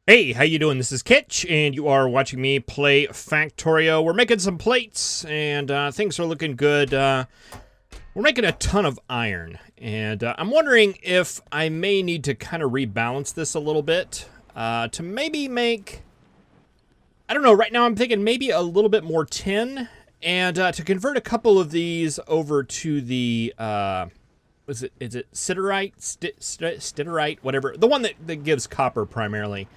Hey, how you doing? This is Kitch, and you are watching me play Factorio. We're making some plates, and things are looking good. We're making a ton of iron, and I'm wondering if I may need to kind of rebalance this a little bit to maybe make, I don't know, right now I'm thinking maybe a little bit more tin, and to convert a couple of these over to the, is it siderite, stiterite, whatever, the one that gives copper primarily.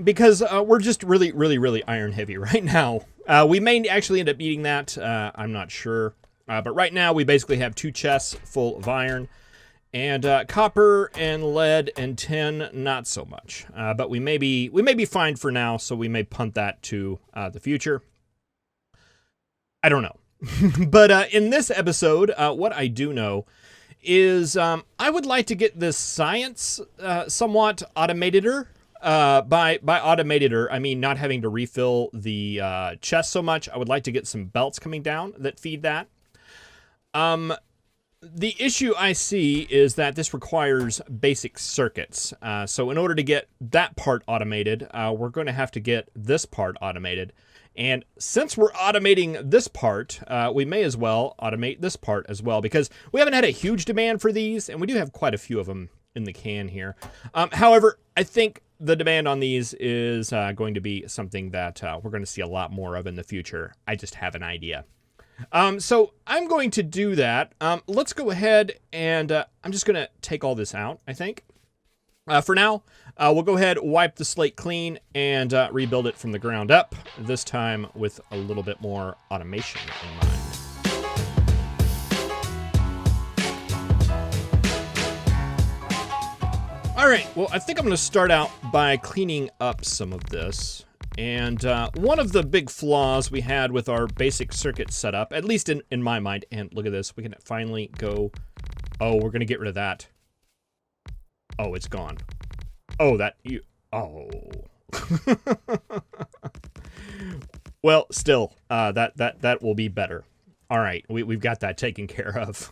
Because we're just really iron heavy right now. We may actually end up eating that. I'm not sure. But right now we basically have 2 chests full of iron. And copper and lead and tin, not so much. But we may be fine for now, so we may punt that to the future. I don't know. But in this episode, what I do know is I would like to get this science somewhat automateder. By automateder, I mean not having to refill the chest so much. I would like to get some belts coming down that feed that. The issue I see is that this requires basic circuits. So in order to get that part automated, we're going to have to get this part automated. And since we're automating this part, we may as well automate this part as well, because we haven't had a huge demand for these, and we do have quite a few of them in the can here. However, I think the demand on these is going to be something that we're going to see a lot more of in the future. I just have an idea. So I'm going to do that. Let's go ahead and I'm just going to take all this out, I think. For now, we'll go ahead, wipe the slate clean, and rebuild it from the ground up, this time with a little bit more automation in mind. All right, well, I think I'm going to start out by cleaning up some of this. And one of the big flaws we had with our basic circuit setup, at least in my mind, and look at this, we can finally go, oh, we're going to get rid of that. Oh, it's gone. Oh, Well, still, that will be better. All right, we've got that taken care of.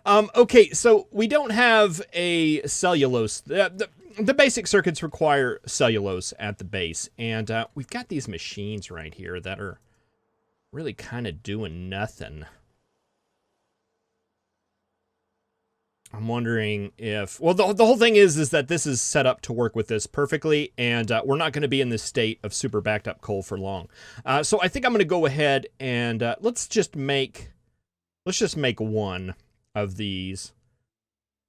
Okay, so we don't have a cellulose. The basic circuits require cellulose at the base, and we've got these machines right here that are really kind of doing nothing. I'm wondering if, well, the whole thing is that this is set up to work with this perfectly, and we're not going to be in this state of super backed up coal for long. So I think I'm going to go ahead and let's just make one of these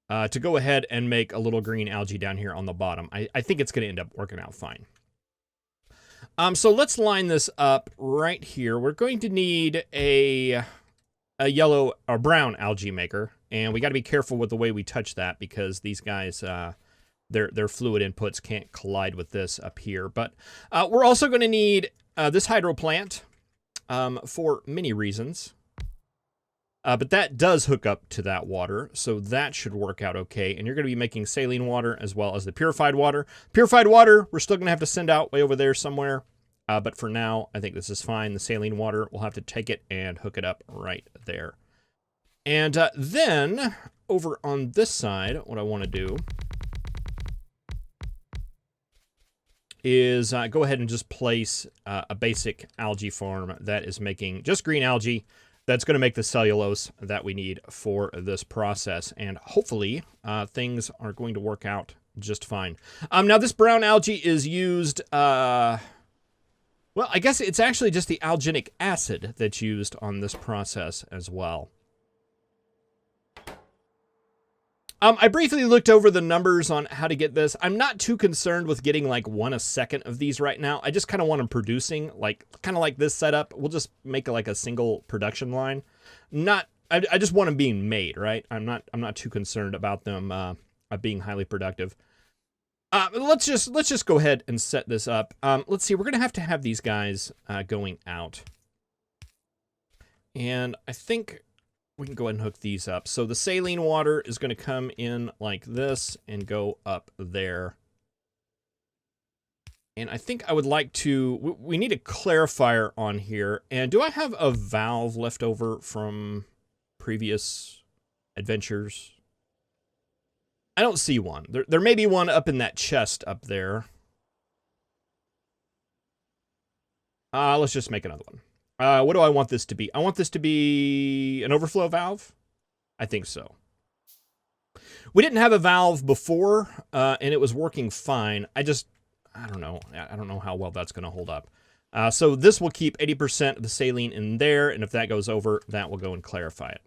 to go ahead and make a little green algae down here on the bottom. I think it's going to end up working out fine. So let's line this up right here. We're going to need a yellow or brown algae maker, and we got to be careful with the way we touch that because these guys, their fluid inputs can't collide with this up here. But we're also going to need this hydro plant for many reasons. But that does hook up to that water, so that should work out okay. And you're going to be making saline water as well as the purified water. Purified water, we're still going to have to send out way over there somewhere. But for now, I think this is fine. The saline water, we'll have to take it and hook it up right there. And then, over on this side, what I want to do is go ahead and just place a basic algae farm that is making just green algae. That's going to make the cellulose that we need for this process. And hopefully, things are going to work out just fine. Now, this brown algae is used, well, I guess it's actually just the alginic acid that's used on this process as well. I briefly looked over the numbers on how to get this. I'm not too concerned with getting like 1 a second of these right now. I just kind of want them producing, like kind of like this setup. We'll just make like a single production line. I just want them being made, right? I'm not too concerned about them being highly productive. Let's just go ahead and set this up. Let's see. We're gonna have to have these guys going out, and I think we can go ahead and hook these up. So the saline water is going to come in like this and go up there. And I think I would like to, we need a clarifier on here. And do I have a valve left over from previous adventures? I don't see one. There may be one up in that chest up there. Let's just make another one. What do I want this to be? I want this to be an overflow valve. I think so. We didn't have a valve before, and it was working fine. I don't know. I don't know how well that's going to hold up. So this will keep 80% of the saline in there, and if that goes over, that will go and clarify it.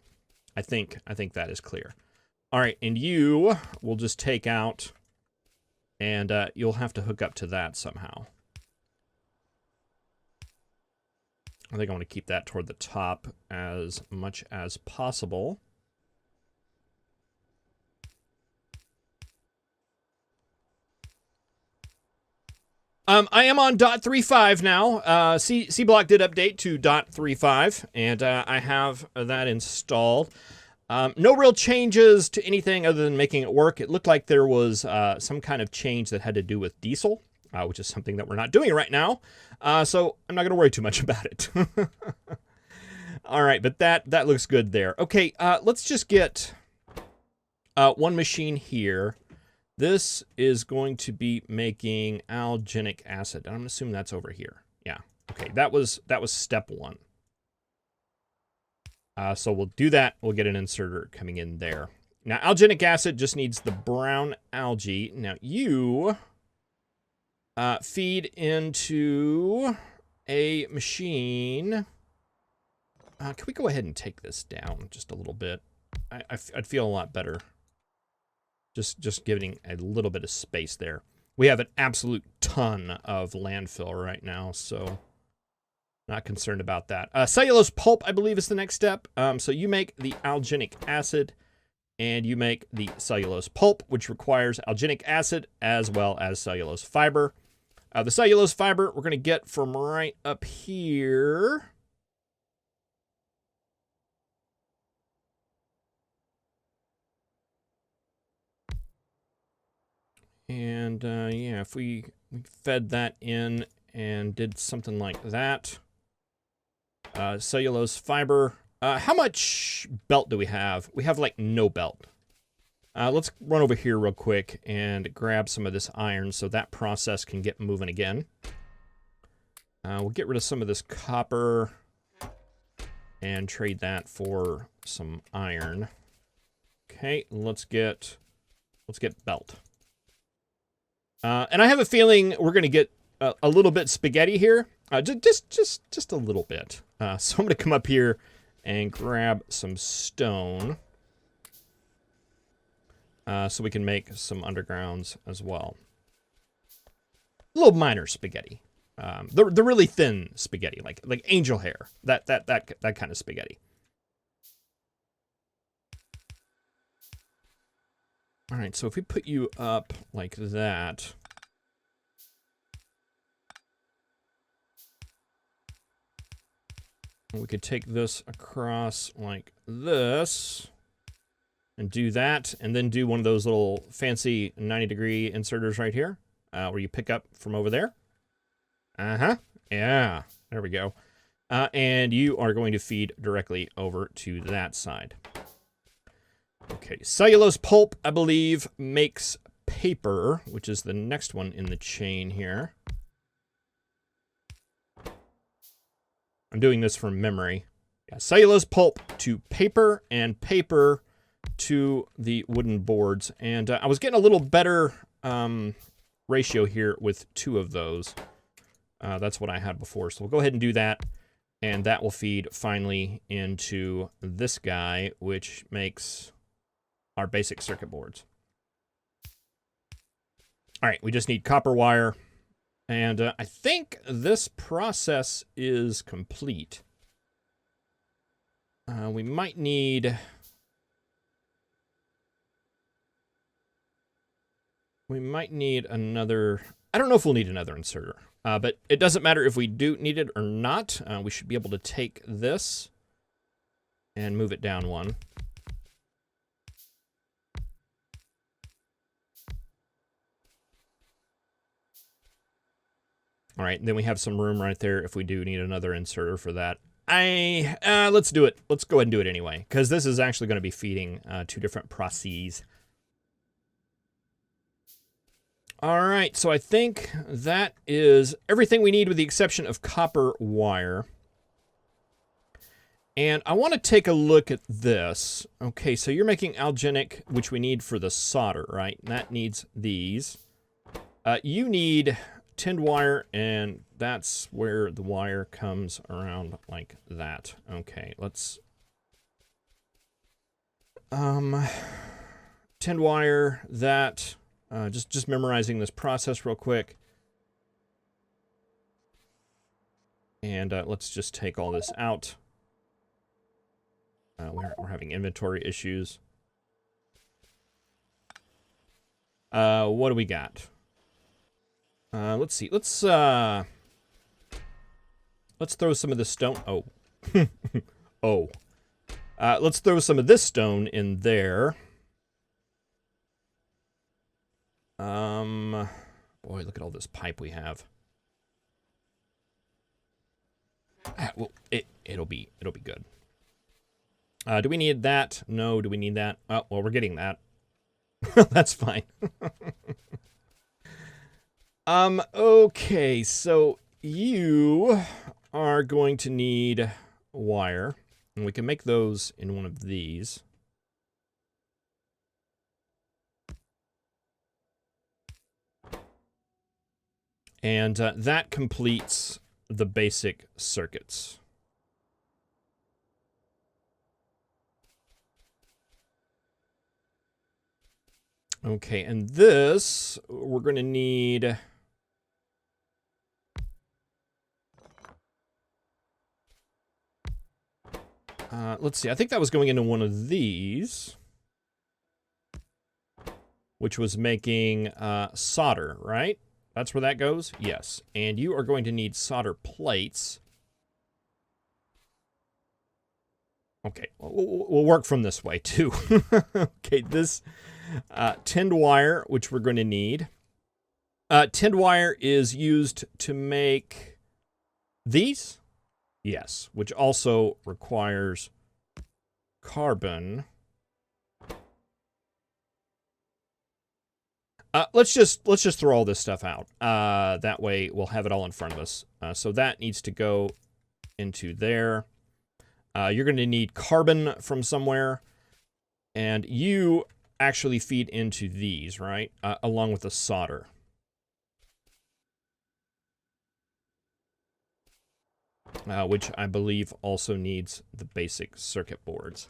I think that is clear. All right, and you will just take out, and you'll have to hook up to that somehow. I think I want to keep that toward the top as much as possible. I am on .35 now. Seablock did update to .35, and I have that installed. No real changes to anything other than making it work. It looked like there was some kind of change that had to do with diesel, which is something that we're not doing right now. So I'm not going to worry too much about it. All right, but that looks good there. Okay, let's just get one machine here. This is going to be making alginic acid. I'm assuming that's over here. Yeah. Okay, that was step one. So we'll do that. We'll get an inserter coming in there. Now, alginic acid just needs the brown algae. Now, you feed into a machine. Can we go ahead and take this down just a little bit? I'd feel a lot better. Just giving a little bit of space there. We have an absolute ton of landfill right now, so not concerned about that. Cellulose pulp, I believe, is the next step. So you make the alginic acid, and you make the cellulose pulp, which requires alginic acid as well as cellulose fiber. The cellulose fiber we're going to get from right up here. And yeah, if we fed that in and did something like that. Cellulose fiber. How much belt do we have? We have like no belt. Let's run over here real quick and grab some of this iron so that process can get moving again. We'll get rid of some of this copper and trade that for some iron. Okay, let's get belt. And I have a feeling we're going to get a little bit spaghetti here. Just a little bit. So I'm going to come up here and grab some stone. So we can make some undergrounds as well. A little minor spaghetti. The really thin spaghetti, like angel hair. That kind of spaghetti. All right, so if we put you up like that. We could take this across like this and do that, and then do one of those little fancy 90-degree inserters right here, where you pick up from over there. Yeah, there we go. And you are going to feed directly over to that side. Okay, cellulose pulp, I believe, makes paper, which is the next one in the chain here. I'm doing this from memory. Yeah, cellulose pulp to paper, and paper to the wooden boards. And I was getting a little better ratio here with 2 of those. That's what I had before. So we'll go ahead and do that. And that will feed finally into this guy, which makes our basic circuit boards. All right, we just need copper wire. And I think this process is complete. We might need... another... I don't know if we'll need another inserter. But it doesn't matter if we do need it or not. We should be able to take this and move it down one. All right, then we have some room right there if we do need another inserter for that. Let's do it. Let's go ahead and do it anyway, because this is actually going to be feeding 2 different processes. All right, so I think that is everything we need with the exception of copper wire. And I want to take a look at this. Okay, so you're making algenic, which we need for the solder, right? And that needs these. You need tinned wire, and that's where the wire comes around like that. Okay, let's... tinned wire, that... just memorizing this process real quick. And let's just take all this out. We're having inventory issues. What do we got? Let's see. Let's throw some of the stone. Oh. Oh. Let's throw some of this stone in there. Boy, look at all this pipe we have. Well, it'll be good. Do we need that? No. Do we need that? Oh, well, we're getting that. That's fine. Okay, so you are going to need wire, and we can make those in one of these. And that completes the basic circuits. Okay, and this, we're going to need... let's see, I think that was going into one of these, which was making solder, right? That's where that goes? Yes. And you are going to need solder plates. Okay, we'll work from this way, too. Okay, this tinned wire, which we're going to need. Tinned wire is used to make these? Yes, which also requires carbon. Let's just throw all this stuff out. That way we'll have it all in front of us. So that needs to go into there. You're going to need carbon from somewhere, and you actually feed into these, right? Along with the solder. Which I believe also needs the basic circuit boards.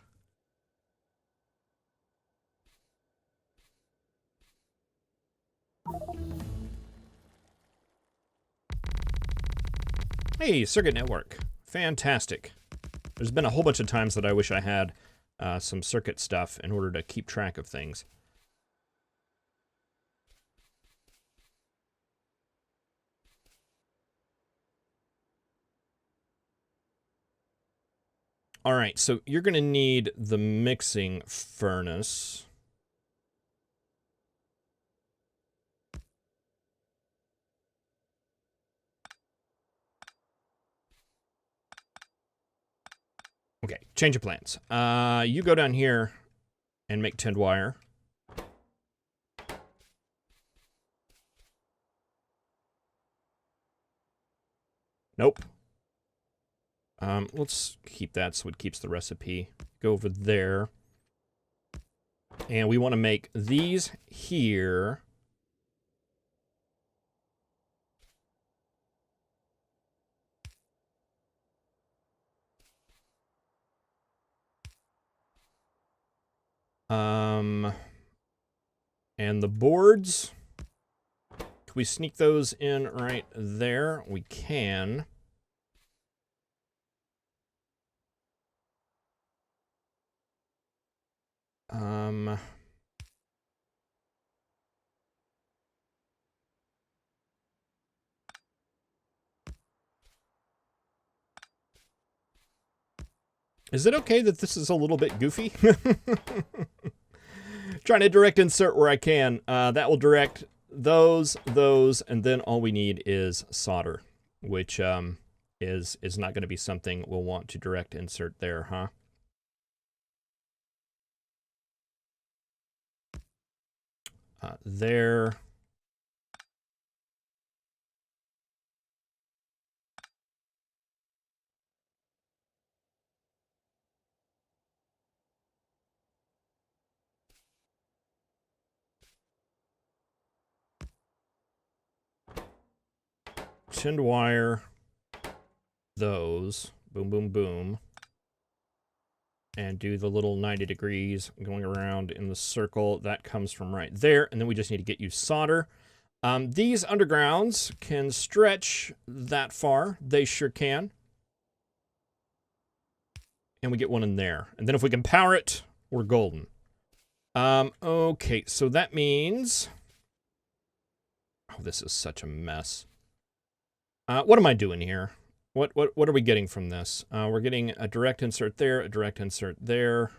Hey, circuit network. Fantastic. There's been a whole bunch of times that I wish I had some circuit stuff in order to keep track of things. All right, so you're going to need the mixing furnace. Okay, change of plans. You go down here and make tinned wire. Nope. Let's keep that so it keeps the recipe. Go over there. And we want to make these here. And the boards, can we sneak those in right there? We can. Is it okay that this is a little bit goofy? Trying to direct insert where I can. That will direct those, and then all we need is solder, which is not going to be something we'll want to direct insert there, huh? There. tinned wire those. Boom, boom, boom. And do the little 90 degrees going around in the circle. That comes from right there. And then we just need to get you solder. These undergrounds can stretch that far. They sure can. And we get one in there. And then if we can power it, we're golden. Okay, so that means... Oh, this is such a mess. What am I doing here? What are we getting from this? We're getting a direct insert there, a direct insert there.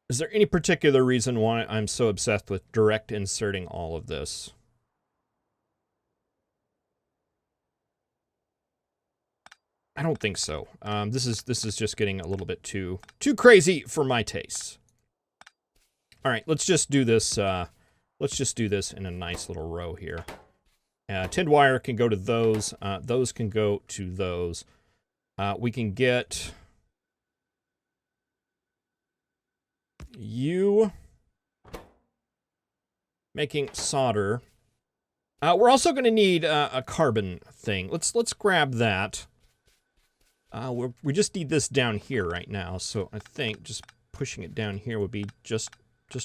Is there any particular reason why I'm so obsessed with direct inserting all of this? I don't think so. This is just getting a little bit too crazy for my tastes. All right, let's just do this. Let's just do this in a nice little row here. Tinned wire can go to those. Those can go to those. We can get you making solder. We're also going to need a carbon thing. Let's grab that. We just need this down here right now, so I think just pushing it down here would be just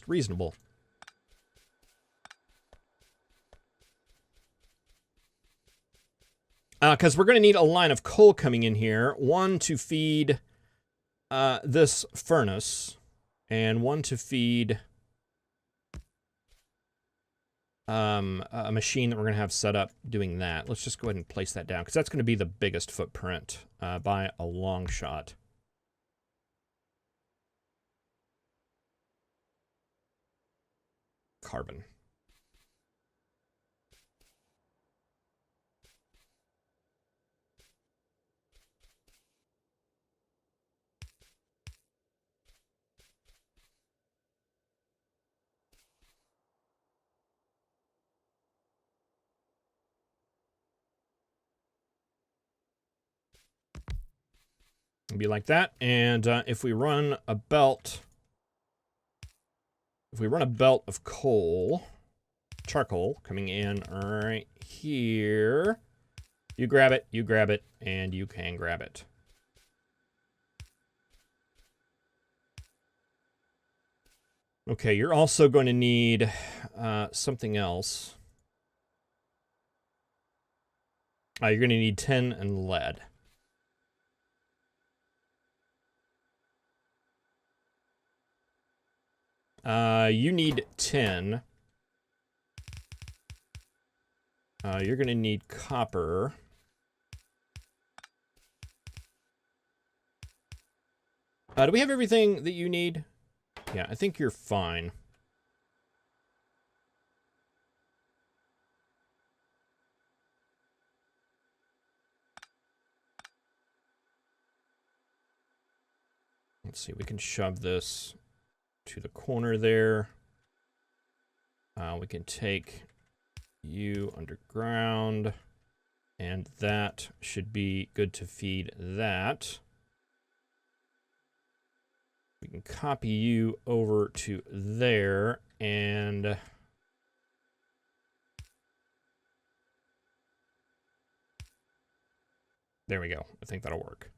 reasonable. Because we're going to need a line of coal coming in here. One to feed this furnace, and one to feed a machine that we're going to have set up doing that. Let's just go ahead and place that down, because that's going to be the biggest footprint by a long shot. Carbon. Be like that, and if we run a belt of coal, charcoal coming in right here, you grab it, and you can grab it. Okay, you're also going to need something else. You're going to need tin and lead. You need tin. You're going to need copper. Do we have everything that you need? Yeah, I think you're fine. Let's see, we can shove this to the corner there. We can take you underground, and that should be good to feed that. We can copy you over to there, and there we go. I think that'll work.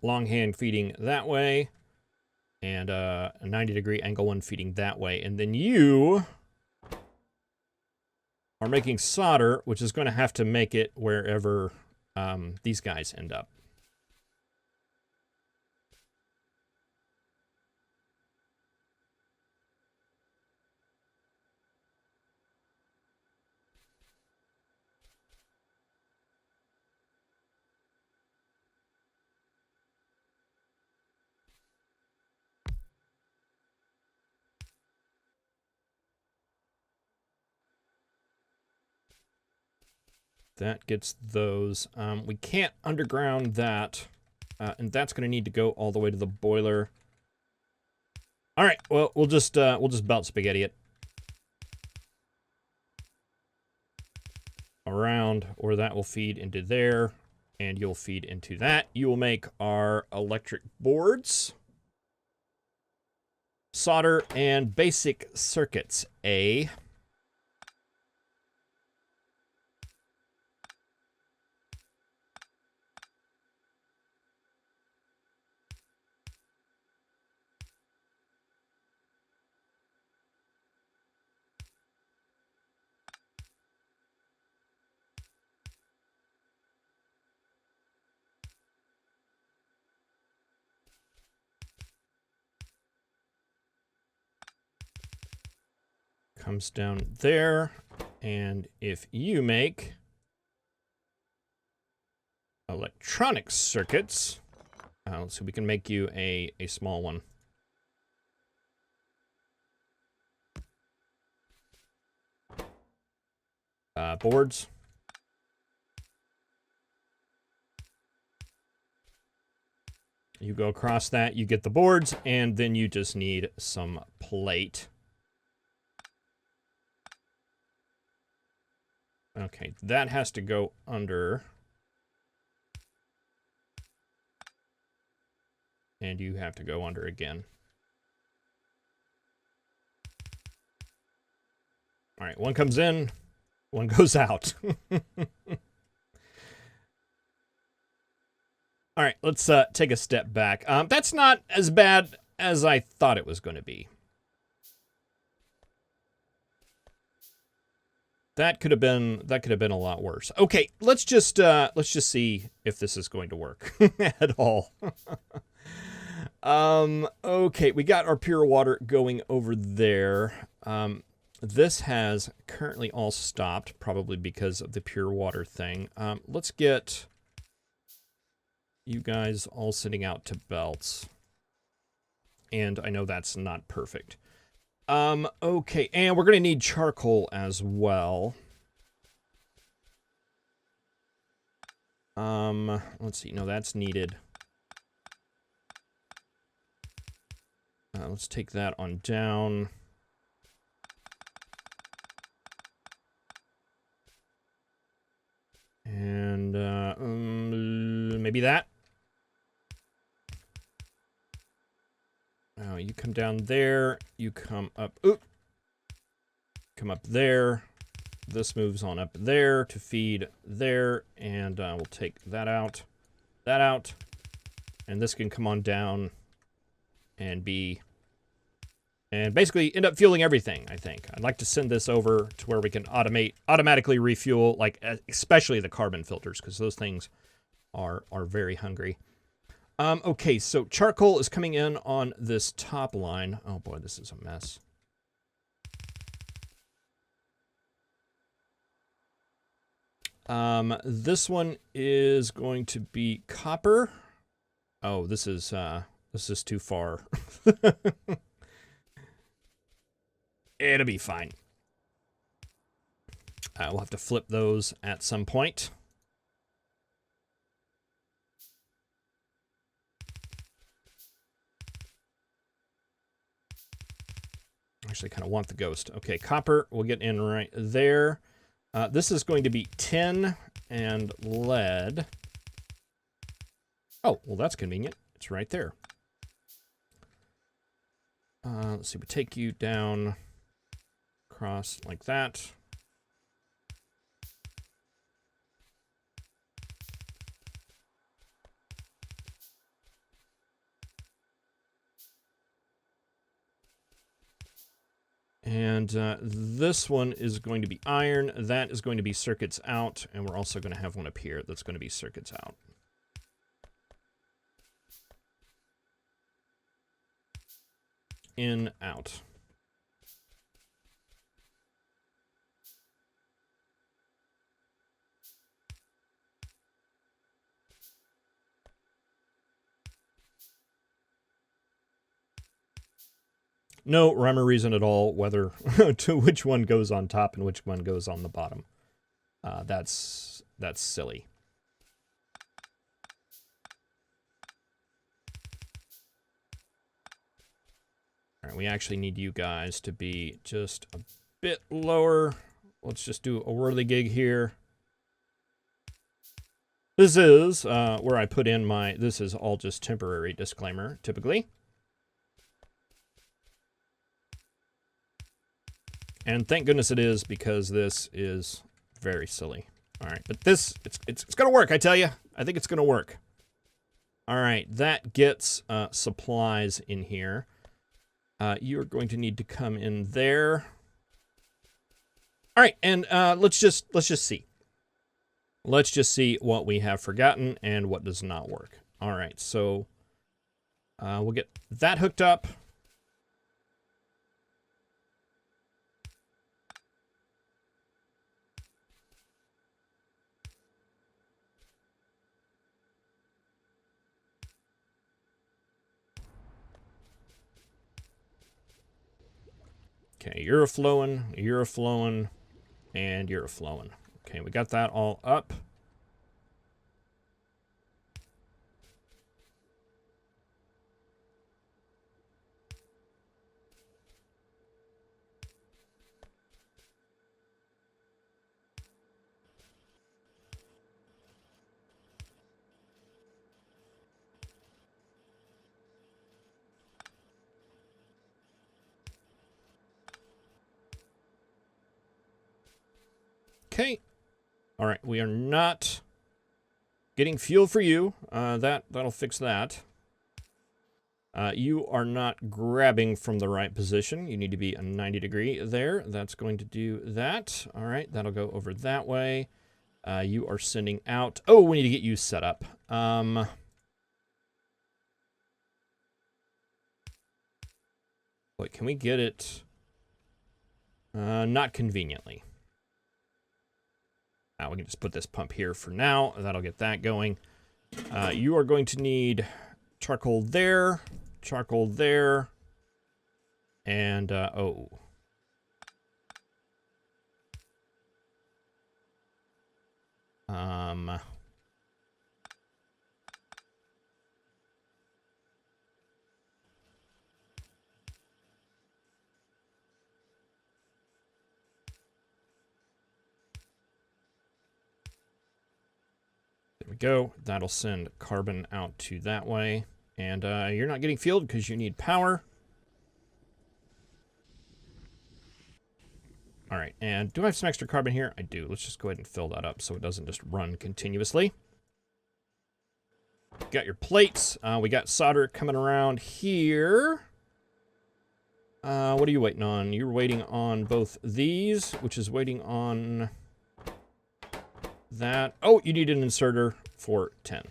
Longhand feeding that way, and a 90-degree angle one feeding that way. And then you are making solder, which is going to have to make it wherever these guys end up. That gets those. We can't underground that, and that's going to need to go all the way to the boiler. All right, well, we'll just belt spaghetti it around, or that will feed into there, and you'll feed into that. You will make our electric boards. Solder and basic circuits A. Comes down there, and if you make electronic circuits, let's see, we can make you a small one. Boards. You go across that, you get the boards, and then you just need some plate. Okay, that has to go under. And you have to go under again. All right, one comes in, one goes out. All right, let's take a step back. That's not as bad as I thought it was going to be. That could have been a lot worse. Okay, let's just see if this is going to work at all. Okay, we got our pure water going over there. This has currently all stopped, probably because of the pure water thing. Let's get you guys all sitting out to belts. And I know that's not perfect. Okay, and we're going to need charcoal as well. Let's see. No, that's needed. Let's take that on down. And, maybe that. Oh, you come down there. You come up. Oop. Come up there. This moves on up there to feed there. And we'll take that out. That out. And this can come on down and be... And basically end up fueling everything, I think. I'd like to send this over to where we can automatically refuel, like especially the carbon filters, because those things are very hungry. Okay, so charcoal is coming in on this top line. Oh boy, this is a mess. This one is going to be copper. Oh, this is too far. It'll be fine. We'll have to flip those at some point. Actually, kind of want the ghost. Okay, copper, we'll get in right there. This is going to be tin and lead. Oh, well, that's convenient. It's right there. Let's see, we take you down across like that. And this one is going to be iron. That is going to be circuits out. And we're also going to have one up here that's going to be circuits out. In, out. No rhyme or reason at all whether to which one goes on top and which one goes on the bottom. That's silly. All right, we actually need you guys to be just a bit lower. Let's just do a whirligig here. This is where I put in my, this is all just temporary disclaimer, typically. And thank goodness it is, because this is very silly. All right, but this, it's going to work, I tell you. I think it's going to work. All right, that gets supplies in here. You're going to need to come in there. All right, and let's just see. Let's just see what we have forgotten and what does not work. All right, so we'll get that hooked up. Okay, you're flowing, and you're flowing. Okay, we got that all up. Okay. All right, we are not getting fuel for you. That'll fix that. You are not grabbing from the right position. You need to be a 90 degree there. That's going to do that. All right, that'll go over that way. You are sending out... Oh, we need to get you set up. Wait, can we get it? Not conveniently. We can just put this pump here for now. That'll get that going. You are going to need charcoal there, and, oh. There we go. That'll send carbon out to that way. And you're not getting fueled because you need power. All right, and do I have some extra carbon here? I do. Let's just go ahead and fill that up so it doesn't just run continuously. Got your plates. We got solder coming around here. What are you waiting on? You're waiting on both these, which is waiting on that. Oh, you need an inserter for 10.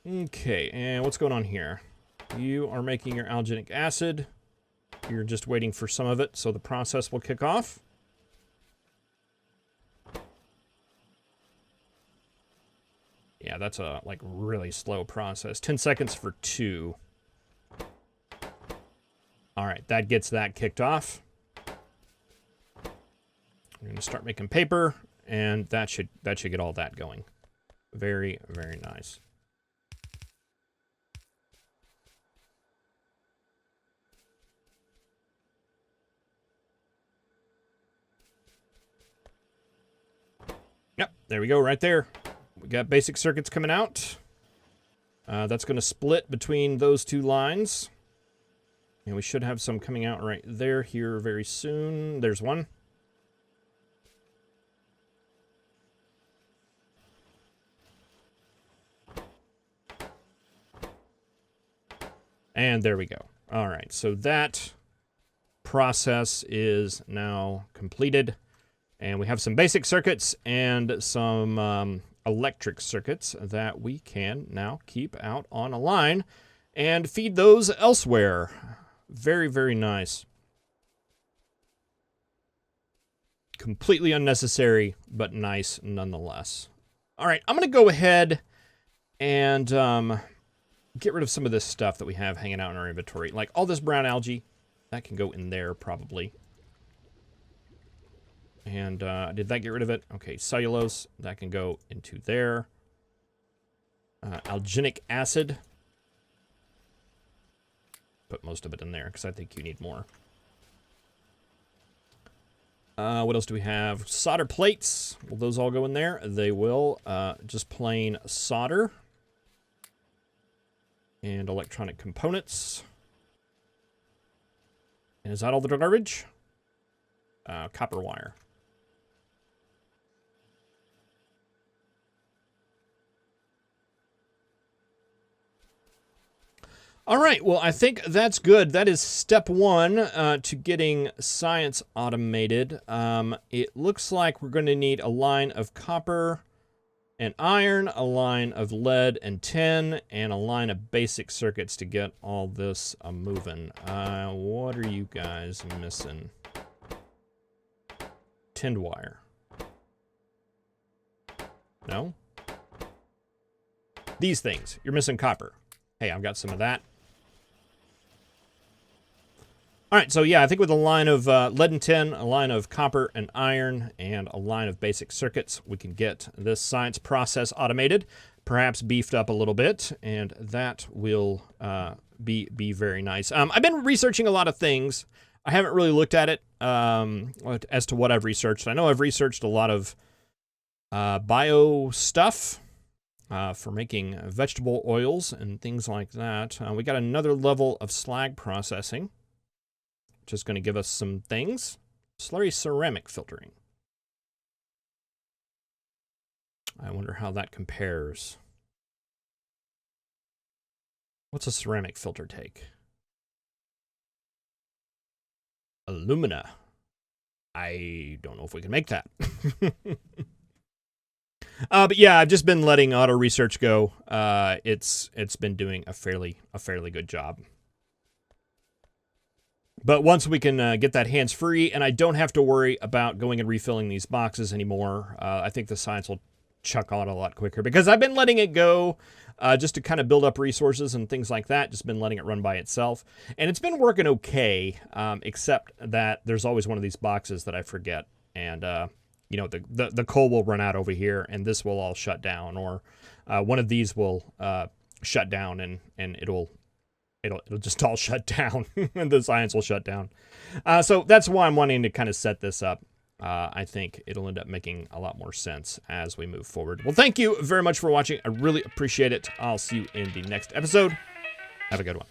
Okay, and what's going on here? You are making your alginic acid. You're just waiting for some of it, so the process will kick off. Yeah, that's a, like, really slow process. 10 seconds for 2. All right, that gets that kicked off. I'm going to start making paper, and that should get all that going. Very, very nice. Yep, there we go, right there. We got basic circuits coming out. That's going to split between those two lines. And we should have some coming out right there here very soon. There's one. And there we go. All right, so that process is now completed. And we have some basic circuits and some electric circuits that we can now keep out on a line and feed those elsewhere. Very, very nice. Completely unnecessary, but nice nonetheless. All right, I'm going to go ahead and get rid of some of this stuff that we have hanging out in our inventory. Like all this brown algae, that can go in there probably. And did that get rid of it? Okay, cellulose, that can go into there. Alginic acid. Put most of it in there because I think you need more. What else do we have? Solder plates. Will those all go in there? They will. Just plain solder. and electronic components. And is that all the garbage? Copper wire. All right, well, I think that's good. That is step one to getting science automated. It looks like we're going to need a line of copper and iron, a line of lead and tin, and a line of basic circuits to get all this moving. What are you guys missing? Tinned wire. No? These things. You're missing copper. Hey, I've got some of that. All right, so yeah, I think with a line of lead and tin, a line of copper and iron, and a line of basic circuits, we can get this science process automated, perhaps beefed up a little bit, and that will be very nice. I've been researching a lot of things. I haven't really looked at it as to what I've researched. I know I've researched a lot of bio stuff for making vegetable oils and things like that. We got another level of slag processing, which is going to give us some things. Slurry ceramic filtering. I wonder how that compares. What's a ceramic filter take? Alumina. I don't know if we can make that. But yeah, I've just been letting auto research go. It's been doing a fairly good job. But once we can get that hands-free, and I don't have to worry about going and refilling these boxes anymore, I think the science will chuck on a lot quicker. Because I've been letting it go just to kind of build up resources and things like that. Just been letting it run by itself. And it's been working okay, except that there's always one of these boxes that I forget. And, you know, the coal will run out over here, and this will all shut down. Or one of these will shut down, and it'll just all shut down, and the science will shut down. So that's why I'm wanting to kind of set this up. I think it'll end up making a lot more sense as we move forward. Well, thank you very much for watching. I really appreciate it. I'll see you in the next episode. Have a good one.